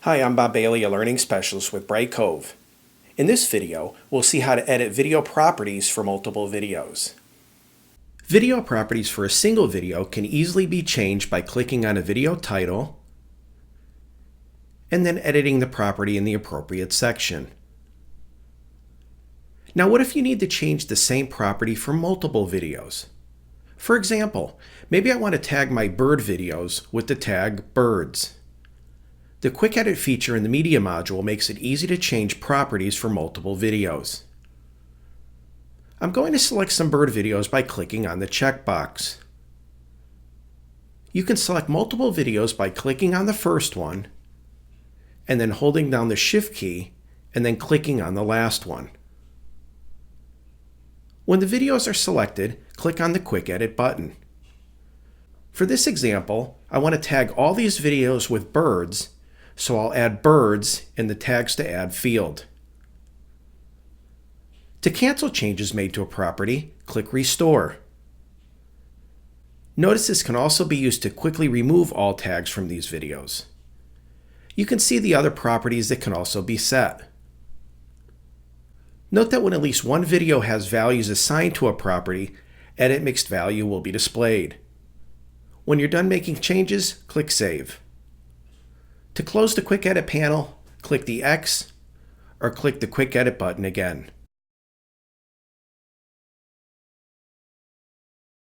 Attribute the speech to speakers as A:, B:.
A: Hi, I'm Bob Bailey, a learning specialist with Bright Cove. In this video, we'll see how to edit video properties for multiple videos. Video properties for a single video can easily be changed by clicking on a video title and then editing the property in the appropriate section. Now, what if you need to change the same property for multiple videos? For example, maybe I want to tag my bird videos with the tag birds. The Quick Edit feature in the Media module makes it easy to change properties for multiple videos. I'm going to select some bird videos by clicking on the checkbox. You can select multiple videos by clicking on the first one and then holding down the Shift key and then clicking on the last one. When the videos are selected, click on the Quick Edit button. For this example, I want to tag all these videos with birds, so I'll add birds in the Tags to Add field. To cancel changes made to a property, click Restore. Notice this can also be used to quickly remove all tags from these videos. You can see the other properties that can also be set. Note that when at least one video has values assigned to a property, Edit Mixed Value will be displayed. When you're done making changes, click Save. To close the Quick Edit panel, click the X or click the Quick Edit button again.